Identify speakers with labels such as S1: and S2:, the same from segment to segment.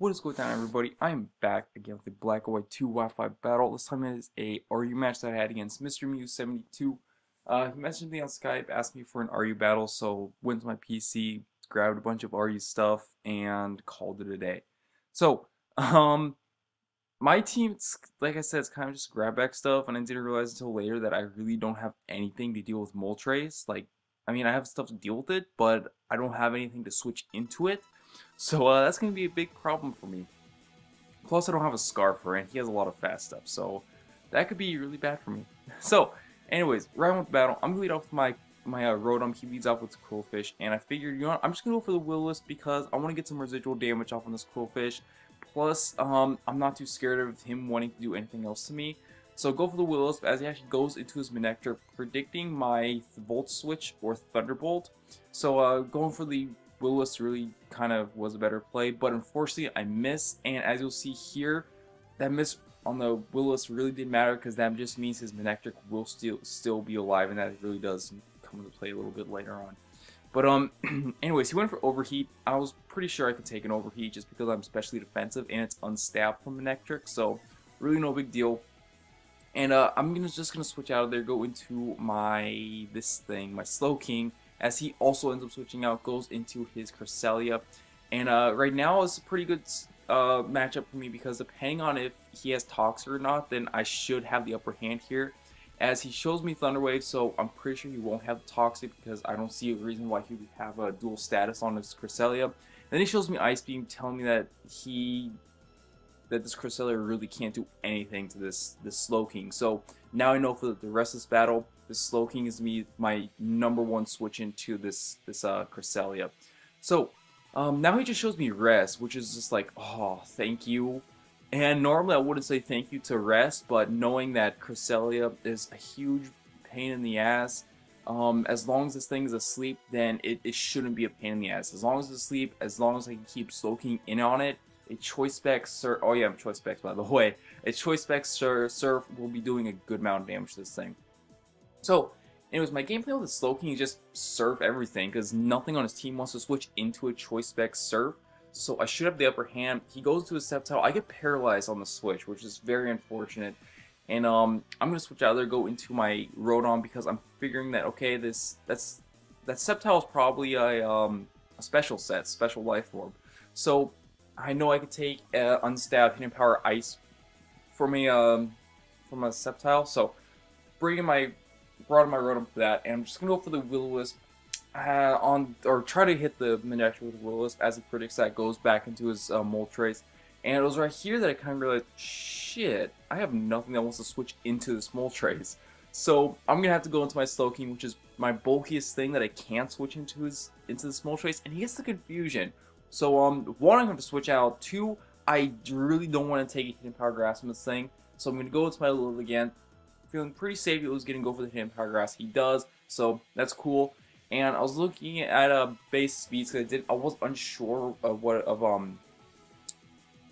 S1: What is going on, everybody? I'm back again with the Black and White 2 Wi-Fi battle. This time it is a RU match that I had against MrMew72. He messaged me on Skype, asked me for an RU battle, so went to my PC, grabbed a bunch of RU stuff, and called it a day. So, my team, like I said, it's kind of just grab back stuff, and I didn't realize until later that I really don't have anything to deal with mole trace. I mean, I have stuff to deal with it, but I don't have anything to switch into it. So that's going to be a big problem for me. Plus, I don't have a Scarfer, and he has a lot of fast stuff, so that could be really bad for me. So, anyways, right with the battle, I'm going to lead off with my Rotom. He leads off with Quillfish, and I figured, you know what, I'm just going to go for the Will-O-Wisp because I want to get some residual damage off on this Quillfish. Plus, I'm not too scared of him wanting to do anything else to me. So go for the Will-O-Wisp as he actually goes into his Manectric, predicting my Volt Switch or Thunderbolt. So going for the Will-O-Wisp really kind of was a better play, but unfortunately I missed, and as you'll see here, that miss on the Will-O-Wisp really didn't matter because that just means his Manectric will still be alive, and that really does come into play a little bit later on. But anyways, he went for Overheat. I was pretty sure I could take an Overheat just because I'm specially defensive and it's unstabbed from Manectric, so really no big deal. And I'm just gonna switch out of there, go into my my Slowking, as he also ends up switching out, goes into his Cresselia. And right now it's a pretty good matchup for me because depending on if he has Toxic or not, then I should have the upper hand here. As he shows me Thunder Wave, so I'm pretty sure he won't have Toxic because I don't see a reason why he would have a dual status on his Cresselia. Then he shows me Ice Beam, telling me that this Cresselia really can't do anything to this Slowking. So now I know for the rest of this battle, this Slowking is my #1 switch into this Cresselia. So now he just shows me Rest, which is just like, oh, thank you. And normally I wouldn't say thank you to Rest, but knowing that Cresselia is a huge pain in the ass, as long as this thing is asleep, then it shouldn't be a pain in the ass. As long as it's asleep, as long as I can keep Slowking in on it, a Choice Spec Surf, oh yeah, Choice Specs by the way, a Choice Spec Surf will be doing a good amount of damage to this thing. So, anyways, my gameplay with the Slowking is just Surf everything, because nothing on his team wants to switch into a Choice Spec Surf. So I should have the upper hand. He goes to his Sceptile. I get paralyzed on the switch, which is very unfortunate. And I'm gonna switch out there, go into my Rotom because I'm figuring that okay, that Sceptile is probably a special life form. So I know I could take unstabbed Hidden Power Ice from a Sceptile. So brought in my Rotom for that, and I'm just gonna go for the Will-O-Wisp. Or try to hit the Manectric with Will-O-Wisp as he predicts that goes back into his Moltres. And it was right here that I kind of realized, shit, I have nothing that wants to switch into this Moltres. So I'm gonna have to go into my Slowking, which is my bulkiest thing that I can't switch into this Moltres, and he gets the Confusion. So one, I'm going to have to switch out. Two, I really don't want to take a Hidden Power Grass from this thing, so I'm gonna go into my Lil again. Feeling pretty safe. He was gonna go for the Hidden Power Grass. He does, so that's cool. And I was looking at base speeds because I was unsure of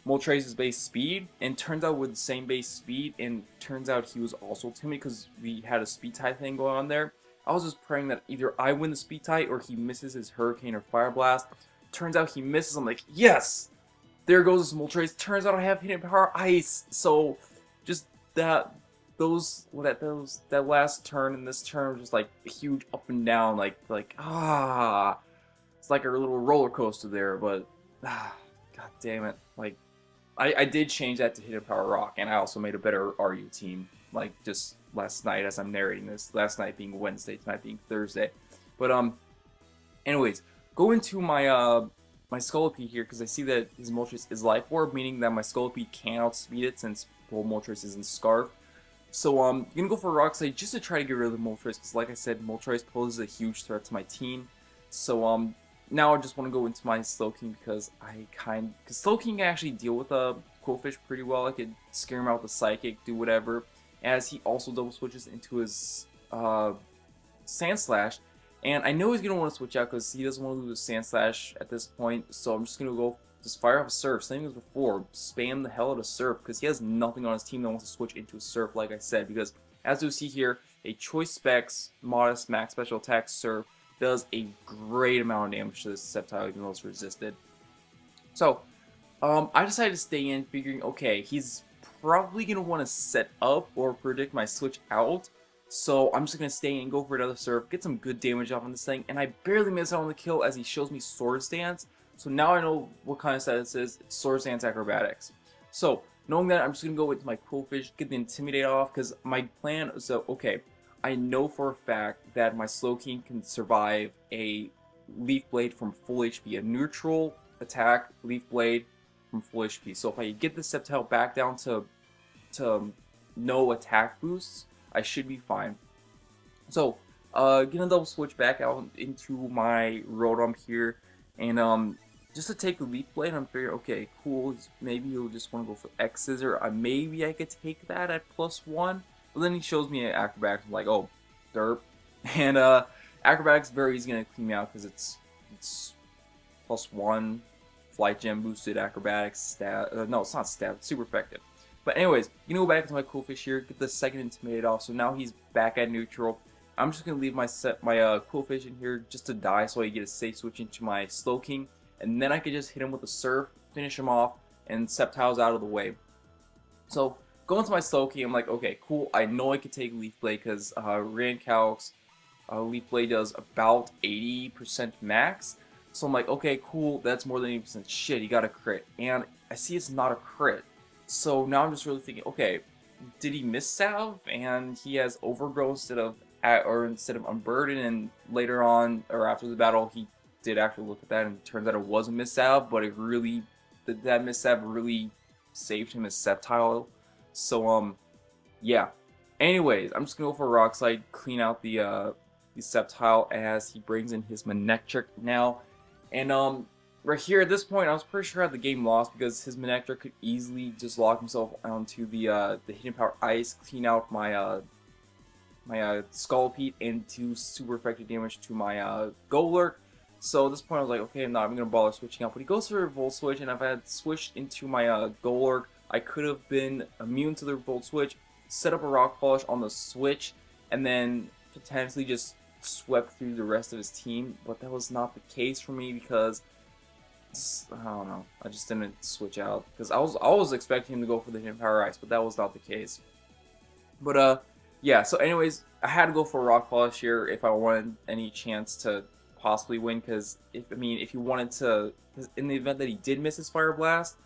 S1: Moltres' base speed, and turns out with the same base speed, and turns out he was also timid because we had a speed tie thing going on there. I was just praying that either I win the speed tie or he misses his Hurricane or Fire Blast. Turns out he misses. I'm like, yes! There goes this Moltres. Turns out I have Hidden Power Ice. So just that last turn and this turn was just like huge up and down, like it's like a little roller coaster there. But god damn it, like I did change that to Hidden Power Rock, and I also made a better RU team like just last night as I'm narrating this, last night being Wednesday, tonight being Thursday. But anyways, go into my my Scolipede here because I see that his Moltres is Life Orb, meaning that my Scolipede can outspeed it since Moltres is in Scarf. So I'm gonna go for Rock Slide just to try to get rid of the Moltres, because like I said, Moltres poses a huge threat to my team. So now I just want to go into my Slowking because Slowking can actually deal with a Quillfish pretty well. I could scare him out with a Psychic, do whatever, as he also double switches into his Sandslash. And I know he's gonna want to switch out because he doesn't want to lose Sandslash at this point. So I'm just gonna go. Just fire off a Surf, same as before, spam the hell out of Surf, because he has nothing on his team that wants to switch into a Surf, like I said, because as you see here, a Choice Specs, Modest, Max Special Attack Surf does a great amount of damage to this Sceptile, even though it's resisted. So, I decided to stay in, figuring, okay, he's probably gonna want to set up or predict my switch out. So I'm just gonna stay in, go for another serve, get some good damage off on this thing, and I barely miss out on the kill as he shows me Sword Stance. So now I know what kind of status this is. It's Sword Stance Acrobatics. So knowing that, I'm just gonna go into my Quillfish, get the Intimidate off, because my plan is okay, I know for a fact that my Slowking can survive a Leaf Blade from full HP, a neutral attack Leaf Blade from full HP. So if I get the Sceptile back down to no attack boosts, I should be fine. So, gonna double switch back out into my Rotom here, and just to take the Leaf Blade, I'm figuring, okay, cool, maybe he'll just want to go for X Scissor. Maybe I could take that at +1, but then he shows me an Acrobatics, I'm like, oh, derp. And Acrobatics very easy gonna clean me out because it's +1 Flight Gem boosted Acrobatics stat. No, it's not stat, it's super effective. But anyways, you know, go back to my Quillfish here, get the second Intimidate off, so now he's back at neutral. I'm just gonna leave my Quillfish in here just to die, so I get a safe switch into my Slowking, and then I could just hit him with a Surf, finish him off, and Sceptile's out of the way. So going to my Slowking, I'm like, okay, cool. I know I could take Leaf Blade because Rancalc's Leaf Blade does about 80% max. So I'm like, okay, cool. That's more than 80%. Shit, he got a crit, and I see it's not a crit. So now I'm just really thinking, okay, did he miss salve and he has Overgrow instead of Unburden, and later on or after the battle he did actually look at that and it turns out it was a miss salve, but it really that miss salve really saved him as Sceptile. So yeah. Anyways, I'm just gonna go for a Rock Slide, clean out the Sceptile as he brings in his Manectric now, and right here at this point, I was pretty sure I had the game lost because his Manectric could easily just lock himself onto the Hidden Power Ice, clean out my Scolipede, and do super effective damage to my Golurk. So at this point, I was like, okay, I'm not even gonna bother switching out. But he goes for a Volt Switch, and if I had switched into my Golurk, I could have been immune to the Volt Switch, set up a Rock Polish on the switch, and then potentially just swept through the rest of his team. But that was not the case for me because I don't know. I just didn't switch out because I was expecting him to go for the Hidden Power Ice, but that was not the case. But yeah. So anyways, I had to go for a Rock Polish here if I wanted any chance to possibly win. Because if you wanted to, in the event that he did miss his Fire Blast,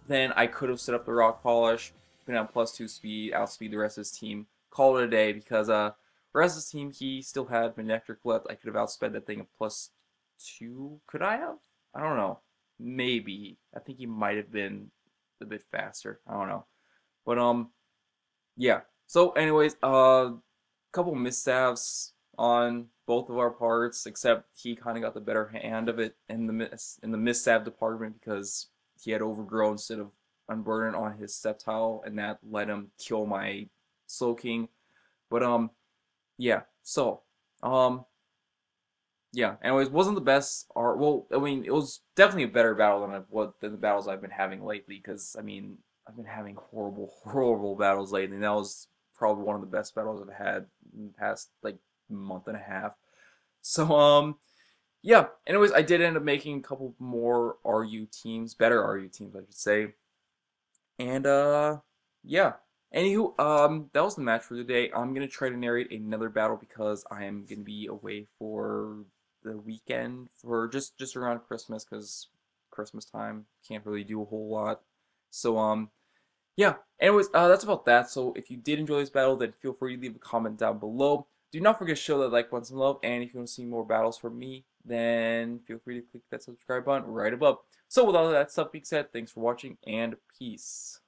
S1: then I could have set up the Rock Polish, been on +2 speed, outspeed the rest of his team, call it a day. Because the rest of his team, he still had Manectric left. I could have outsped that thing at +2. Could I have? I don't know. Maybe. I think he might have been a bit faster. I don't know. But yeah. So anyways, couple missaves on both of our parts, except he kind of got the better hand of it in the missave department because he had Overgrow instead of Unburden on his Sceptile, and that let him kill my Slowking. But yeah. So yeah, anyways, wasn't the best art. Well, I mean, it was definitely a better battle than the battles I've been having lately. Because I mean, I've been having horrible battles lately. And that was probably one of the best battles I've had in the past like month and a half. So yeah. Anyways, I did end up making a couple more RU teams, better RU teams, I should say. And yeah. Anywho, that was the match for today. I'm gonna try to narrate another battle because I am gonna be away for the weekend for just around Christmas, because Christmas time can't really do a whole lot. So yeah. Anyways, that's about that. So if you did enjoy this battle, then feel free to leave a comment down below. Do not forget to show that like button some love, and if you want to see more battles from me, then feel free to click that subscribe button right above. So with all that stuff being said, thanks for watching and peace.